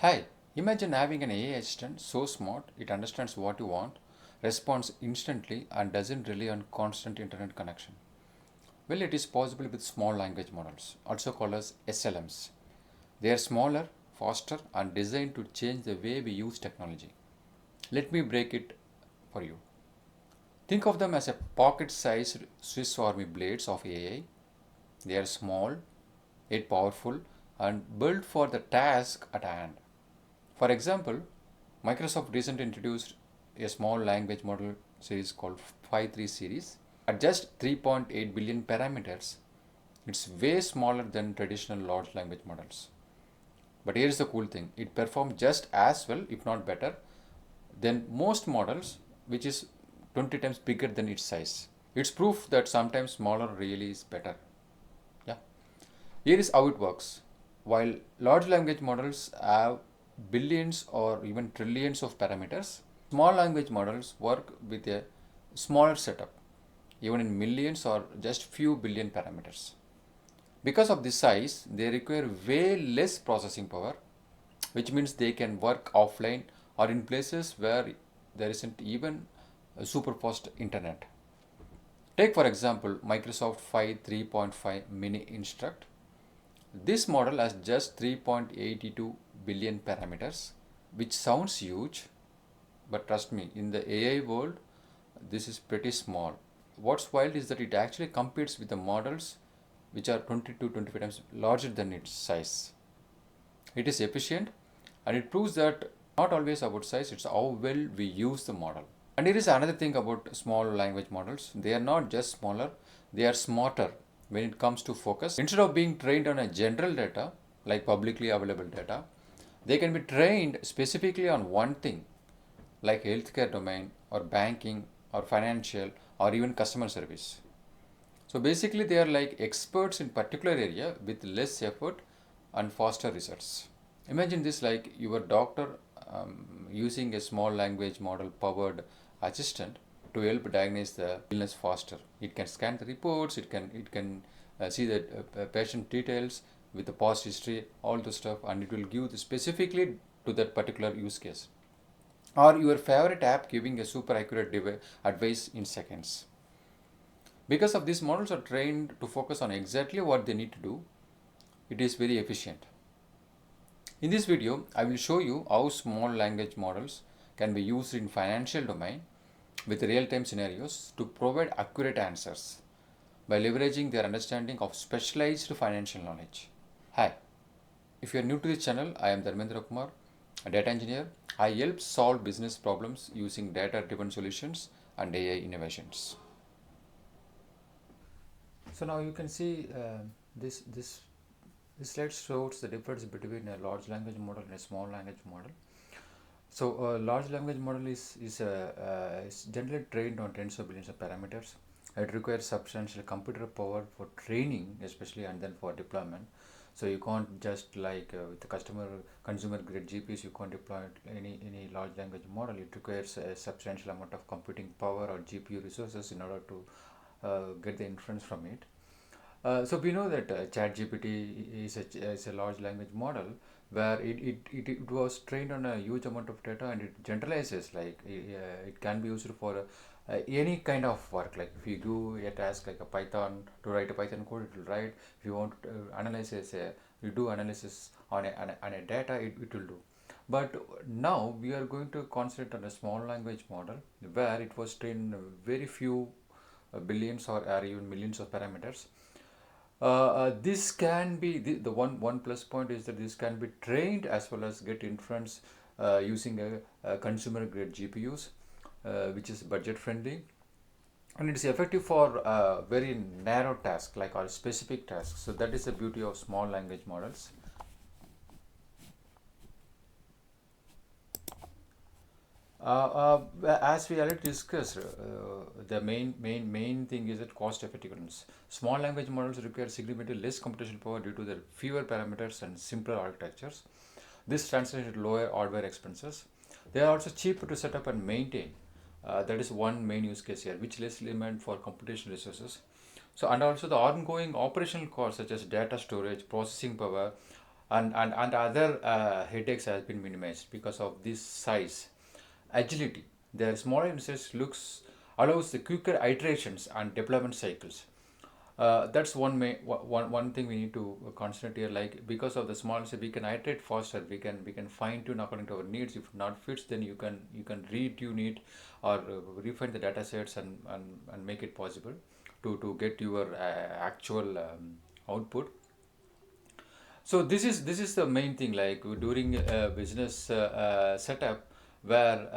Hi, imagine having an AI assistant so smart it understands what you want, responds instantly, and doesn't rely on constant internet connection. Well, it is possible with small language models, also called as SLMs. They are smaller, faster, and designed to change the way we use technology. Let me break it for you. Think of them as a pocket sized Swiss Army blades of AI. They are small, yet powerful, and built for the task at hand. For example, Microsoft recently introduced a small language model series called Phi-3 series. At just 3.8 billion parameters, it's way smaller than traditional large language models. But here's the cool thing, it performs just as well, if not better, than most models, which is 20 times bigger than its size. It's proof that sometimes smaller really is better. Yeah. Here is how it works. While large language models have billions or even trillions of parameters, small language models work with a smaller setup, even in millions or just few billion parameters. Because of this size, they require way less processing power, which means they can work offline or in places where there isn't even a super fast internet. Take for example Microsoft Phi 3.5 mini instruct. This model has just 3.82 billion parameters, which sounds huge, but trust me, in the AI world, this is pretty small. What's wild is that it actually competes with the models which are 20 to 25 times larger than its size. It is efficient and it proves that not always about size, it's how well we use the model. And here is another thing about small language models. They are not just smaller, they are smarter when it comes to focus. Instead of being trained on a general data, like publicly available data, they can be trained specifically on one thing, like healthcare domain or banking or financial or even customer service. So basically, they are like experts in particular area with less effort and faster results. Imagine this like your doctor using a small language model powered assistant to help diagnose the illness faster. It can scan the reports, it can see the patient details with the past history, all the stuff, and it will give the specifically to that particular use case. Or your favorite app giving a super accurate advice in seconds. Because of these models are trained to focus on exactly what they need to do, it is very efficient. In this video, I will show you how small language models can be used in financial domain with real-time scenarios to provide accurate answers by leveraging their understanding of specialized financial knowledge. Hi, if you are new to this channel, I am Dharmendra Kumar, a data engineer. I help solve business problems using data-driven solutions and AI innovations. So now you can see this slide shows the difference between a large language model and a small language model. So a large language model is generally trained on tens of billions of parameters. It requires substantial computer power for training, especially, and then for deployment. So you can't just like with the consumer grade GPUs, you can't deploy any large language model. It requires a substantial amount of computing power or GPU resources in order to get the inference from it. So we know that ChatGPT is a large language model where it was trained on a huge amount of data and it generalizes like it can be used for any kind of work. Like if you do a task like a Python to write a Python code, it will write. If you want to you do analysis on a data, it will do. But now we are going to concentrate on a small language model where it was trained very few billions or even millions of parameters. This can be the one plus point is that this can be trained as well as get inference using a consumer grade GPUs, which is budget friendly, and it is effective for very narrow tasks like or specific tasks. So that is the beauty of small language models. As we already discussed, the main thing is that cost effectiveness. Small language models require significantly less computational power due to their fewer parameters and simpler architectures. This translates to lower hardware expenses. They are also cheaper to set up and maintain. That is one main use case here, which less demand for computational resources. So, and also the ongoing operational costs such as data storage, processing power, and other headaches has been minimized because of this size. Agility. The smaller instance allows the quicker iterations and deployment cycles. That's one thing we need to consider here. Like, because of the small, so we can iterate faster. We can fine tune according to our needs. If not fits, then you can retune it, or refine the data sets, and make it possible to get your actual output. So this is the main thing, like during business setup, where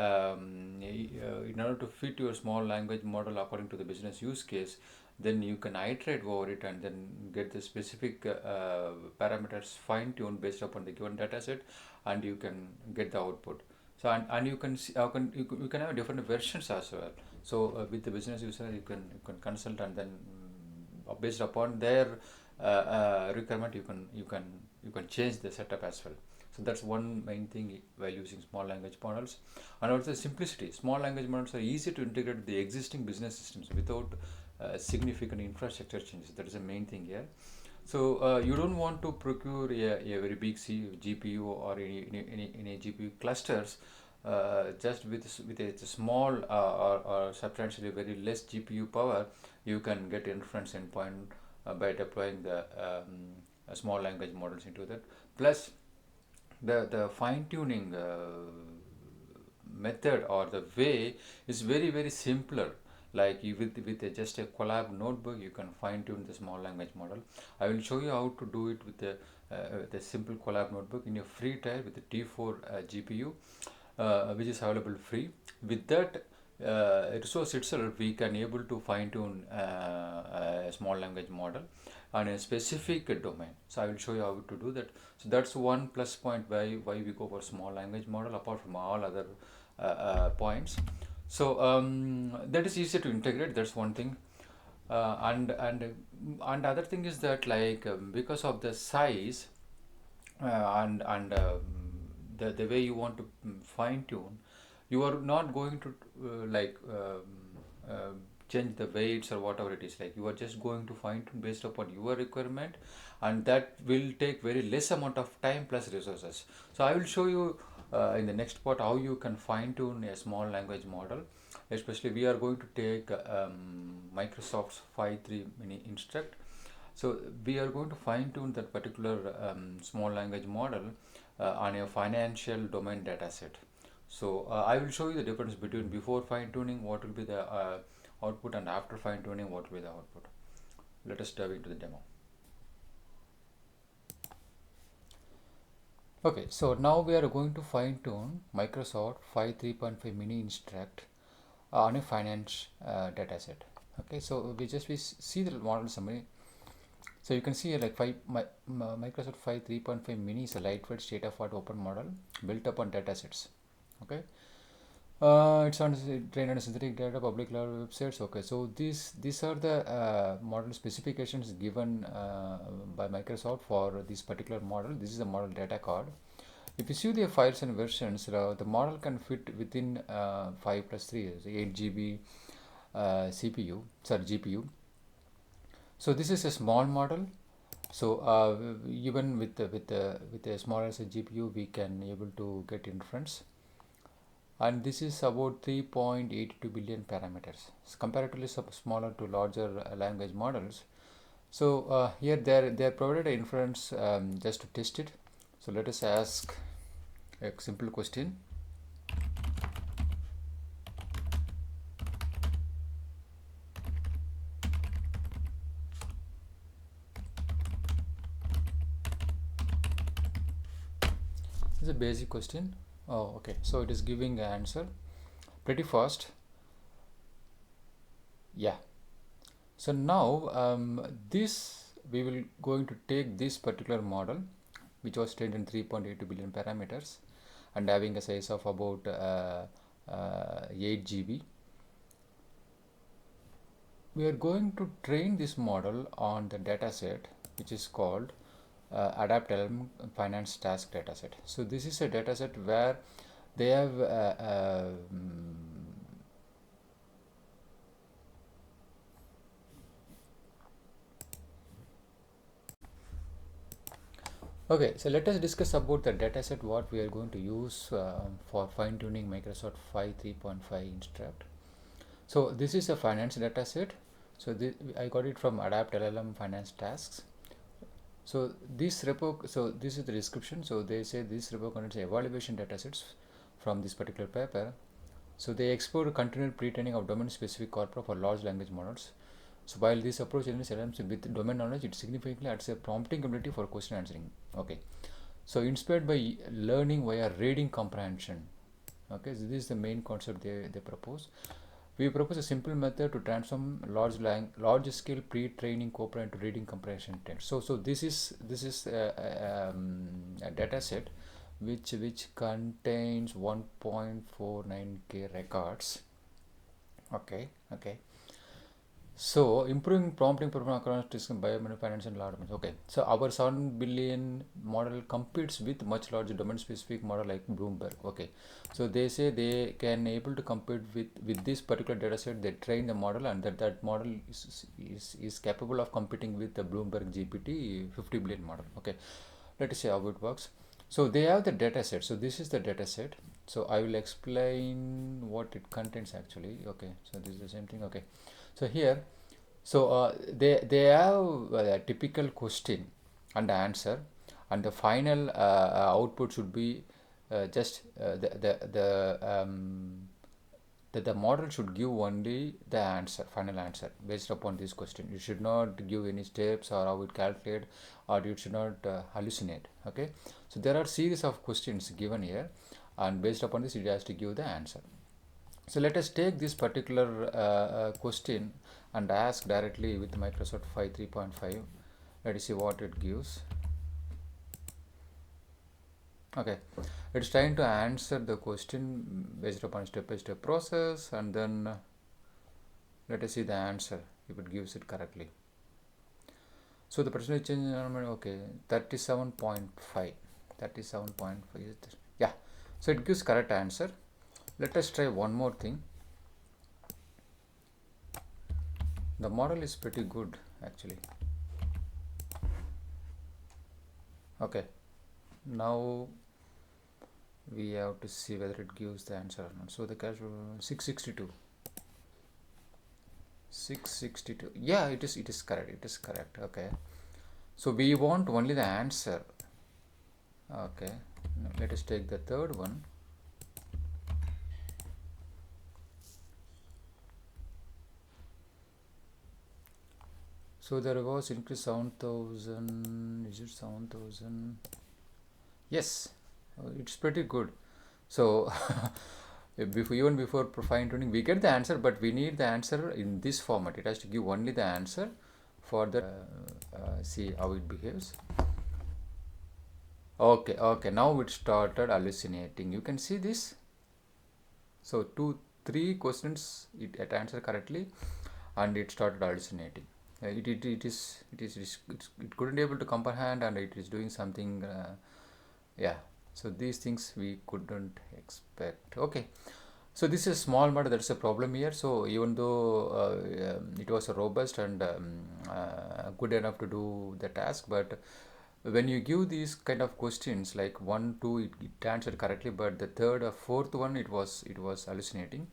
in order to fit your small language model according to the business use case, then you can iterate over it and then get the specific parameters fine tuned based upon the given data set, and you can get the output. So and you can see, you can have different versions as well. So with the business user, you can consult, and then based upon their requirement, you can change the setup as well. So that's one main thing while using small language models. And also simplicity. Small language models are easy to integrate with the existing business systems without significant infrastructure changes. That is the main thing here. So you don't want to procure a very big GPU, or any GPU clusters. Just with a small or substantially very less GPU power, you can get inference endpoint by deploying the small language models into that. Plus, the fine tuning method or the way is very simpler. Like, with just a collab notebook, you can fine tune the small language model. I will show you how to do it with a simple collab notebook in a free trial with the T4 GPU, which is available free. With that resource itself, we can able to fine tune a small language model on a specific domain. So I will show you how to do that. So that's one plus point why we go for small language model, apart from all other points. So that is easier to integrate. That's one thing. And other thing is that, like, because of the size, and the way you want to fine tune, you are not going to change the weights or whatever it is. Like, you are just going to fine tune based upon your requirement, and that will take very less amount of time plus resources. So I will show you in the next part how you can fine tune a small language model. Especially, we are going to take Microsoft's Phi-3 mini instruct. So we are going to fine tune that particular small language model on a financial domain data set. So I will show you the difference between before fine tuning, what will be the output, and after fine tuning, what will be the output. Let us dive into the demo. Okay, so now we are going to fine tune Microsoft Phi-3.5 mini instruct on a finance dataset. Okay, so we see the model summary. So you can see like Microsoft Phi-3.5 mini is a lightweight state-of-art open model built upon datasets. Okay, it's trained on synthetic data, public cloud websites. Okay, so these are the model specifications given by Microsoft for this particular model. This is the model data card. If you see the files and versions, the model can fit within 5 plus 3 is 8 GB GPU. So this is a small model. So even with a smaller GPU, we can able to get inference. And this is about 3.82 billion parameters. It's comparatively smaller to larger language models. So here they provided an inference just to test it. So let us ask a simple question. This is a basic question. Oh, okay. So it is giving an answer pretty fast. Yeah. So now this we will going to take this particular model, which was trained in 3.82 billion parameters and having a size of about 8 GB. We are going to train this model on the dataset which is called AdaptLLM finance task dataset. So this is a dataset where they have Okay, so let us discuss about the dataset what we are going to use for fine-tuning Microsoft Phi 3.5 instruct. So this is a finance dataset. So I got it from AdaptLLM Finance Tasks. So this repo, so this is the description. So they say this repo contains evaluation datasets from this particular paper. So they explore continual pre-training of domain-specific corpora for large language models. So while this approach enables LLMs with domain knowledge, it significantly adds a prompting ability for question answering. Okay. So inspired by learning via reading comprehension. Okay, so this is the main concept they propose. We propose a simple method to transform large scale pre-training corpora into reading comprehension text. So this is a data set which contains 1.49k records. Okay. So improving prompting performance across biomedical, finance, and large. Okay. So our 7 billion model competes with much larger domain-specific model like Bloomberg. Okay. So they say they can able to compete with this particular data set. They train the model, and that model is capable of competing with the Bloomberg GPT 50 billion model. Okay. Let us see how it works. So they have the data set. So this is the data set. So I will explain what it contains actually. Okay. So this is the same thing. Okay. So here, so they have a typical question and answer, and the final output should be just the model should give only the answer, final answer based upon this question. You should not give any steps or how it calculate, or you should not hallucinate. Okay, so there are series of questions given here, and based upon this it has to give the answer. So let us take this particular question and ask directly with Microsoft Phi 3.5. Let us see what it gives. Okay, it's trying to answer the question based upon step-by-step process, and then let us see the answer if it gives it correctly. So the percentage change, okay, 37.5. 37.5 is this? Yeah, so it gives correct answer. Let us try one more thing. The model is pretty good actually. Okay, now we have to see whether it gives the answer or not. So the cash 662. Yeah, it is correct. Okay, so we want only the answer. Okay, now let us take the third one. So there was increase 7,000. Is it 7,000? Yes, it's pretty good. So even before fine tuning, we get the answer, but we need the answer in this format. It has to give only the answer for the see how it behaves. Okay, now it started hallucinating. You can see this. So 3 questions it answered correctly, and it started hallucinating. It couldn't able to comprehend, and it is doing something. Yeah. So these things we couldn't expect. Okay. So this is small model. That's a problem here. So even though it was robust and good enough to do the task, but when you give these kind of questions like 1, 2, it answered correctly, but the third or fourth one it was hallucinating.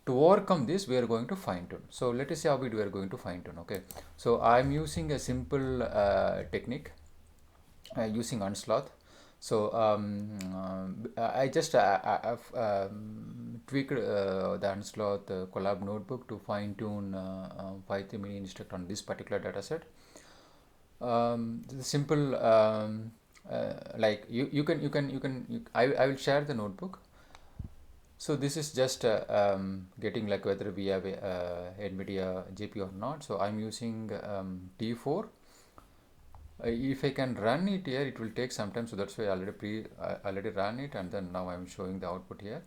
To overcome this, we are going to fine tune. So let us see how we are going to fine tune. Okay. So I am using a simple technique using unsloth. So I just tweaked the unsloth collab notebook to fine tune Python mini instruct on this particular dataset. The simple like you can I will share the notebook. So this is just getting like whether we have a NVIDIA GPU or not. So I'm using T4. If I can run it here, it will take some time. So that's why I already ran it, and then now I'm showing the output here.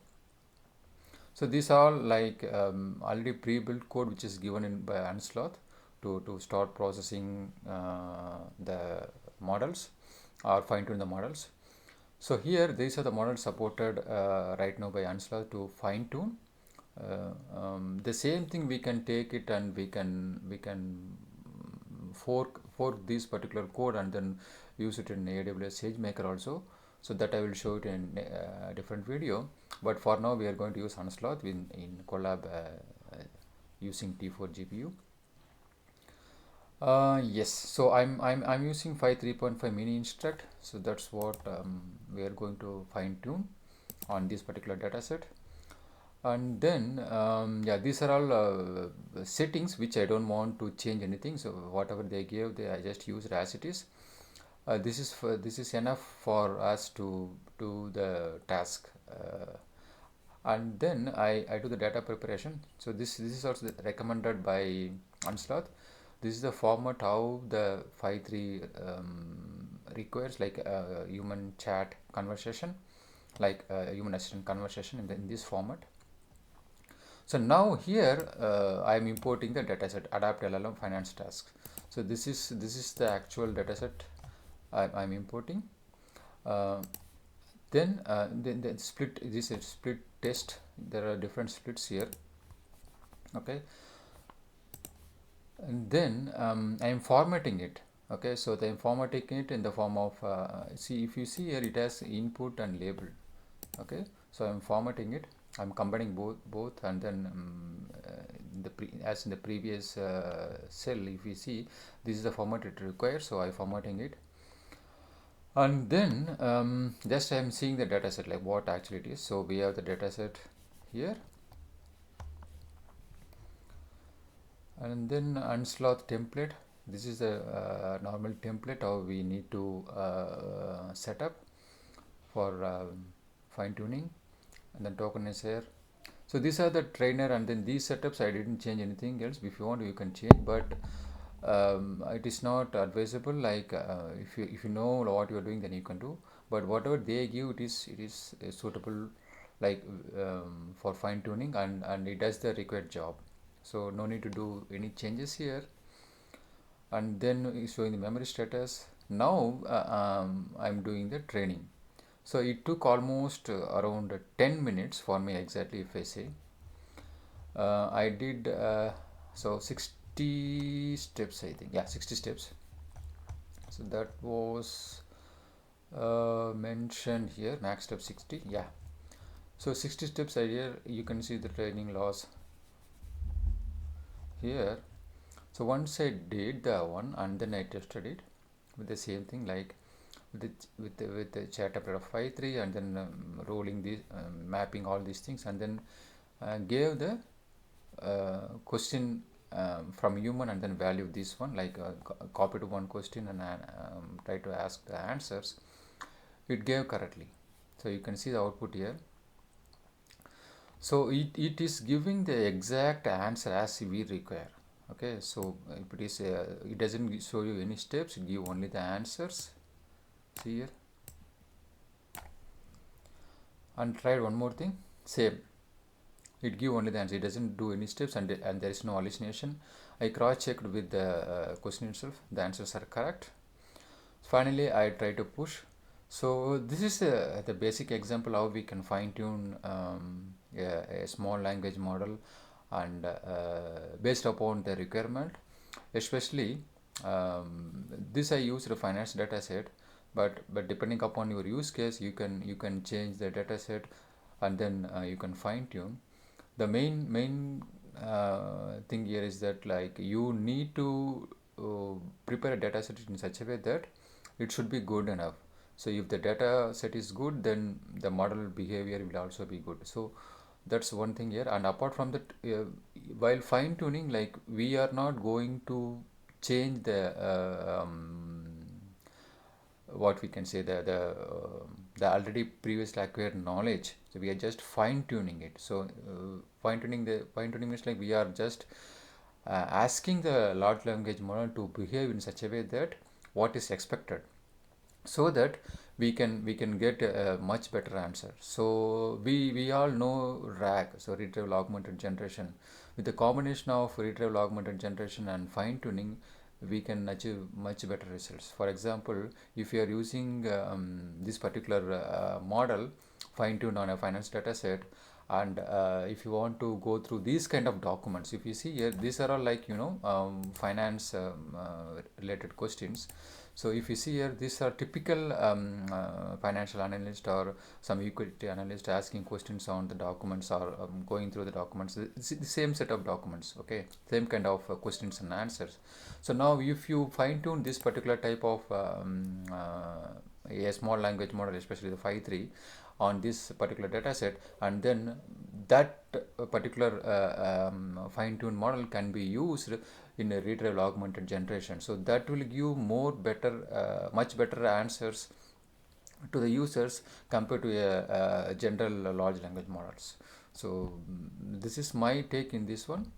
So these are like already pre-built code which is given in by Unsloth to start processing the models or fine tune the models. So here these are the models supported right now by Unsloth to fine tune. The same thing we can take it and we can fork this particular code and then use it in AWS SageMaker also. So that I will show it in a different video. But for now, we are going to use Unsloth in Collab using T4 GPU. Yes, so I'm using Phi-3.5 mini instruct. So that's what we are going to fine tune on this particular dataset. And then yeah, these are all settings which I don't want to change anything. So whatever they gave, I just use as it is. This is enough for us to do the task. And then I do the data preparation. So this is also recommended by Unsloth. This is the format how the Phi-3 requires, like human chat conversation, like human assistant conversation in this format. So now here I am importing the dataset AdaptLLM finance tasks. So this is the actual dataset I'm importing. Then the split, this is split test. There are different splits here. Okay, and then I am formatting it. Okay, so I am formatting it in the form of see, if you see here, it has input and label. Okay, so I'm formatting it. I'm combining both, and then as in the previous cell, if you see, this is the format it requires, so I'm formatting it. And then just I'm seeing the dataset, like what actually it is. So we have the dataset here, and then Unsloth template. This is the normal template how we need to set up for fine tuning. And then token is here. So these are the trainer, and then these setups I didn't change anything else. If you want, you can change, but it is not advisable. Like if you know what you are doing, then you can do. But whatever they give, it is suitable, like for fine tuning, and it does the required job. So no need to do any changes here. And then showing the memory status. Now I'm doing the training. So it took almost around 10 minutes for me exactly, if I say. I did so 60 steps, I think. Yeah, 60 steps. So that was mentioned here, max step 60. Yeah. So 60 steps here, you can see the training loss here. So once I did the one, and then I tested it with the same thing, like with the chat of Phi-3, and then rolling this, mapping all these things, and then gave the question from human, and then value this one, like copy to one question and try to ask the answers. It gave correctly. So you can see the output here. So it is giving the exact answer as we require. Okay, so if it is it doesn't show you any steps, it give only the answers. See here. And try one more thing, same, it give only the answer, it doesn't do any steps, and there is no hallucination. I cross checked with the question itself, the answers are correct. Finally I try to push. So this is the basic example how we can fine tune a small language model, and based upon the requirement. Especially this I used a finance data set, but depending upon your use case, you can change the data set, and then you can fine tune. The main thing here is that, like, you need to prepare a data set in such a way that it should be good enough. So if the data set is good, then the model behavior will also be good. So that's one thing here. And apart from that, while fine tuning, like, we are not going to change the what we can say, the already previously acquired knowledge. So we are just fine tuning it. So fine tuning means, like, we are just asking the large language model to behave in such a way that what is expected, so that we can get a much better answer. So we all know RAG, so retrieval augmented generation. With the combination of retrieval augmented generation and fine tuning, we can achieve much better results. For example, if you are using this particular model fine tuned on a finance data set, And if you want to go through these kind of documents, if you see here, these are all like, finance related questions. So if you see here, these are typical financial analyst or some equity analyst asking questions on the documents, or going through the documents. It's the same set of documents, okay, same kind of questions and answers. So now if you fine tune this particular type of a small language model, especially the Phi-3, on this particular data set, and then that particular fine-tuned model can be used in a retrieval augmented generation. So that will give more better, much better answers to the users compared to a general large language models. So this is my take in this one.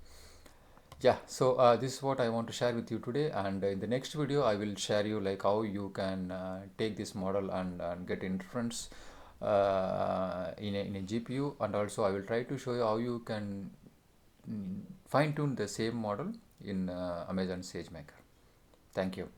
Yeah, so this is what I want to share with you today, and in the next video I will share you like how you can take this model and get inference in a GPU, and also I will try to show you how you can fine tune the same model in Amazon SageMaker. Thank you.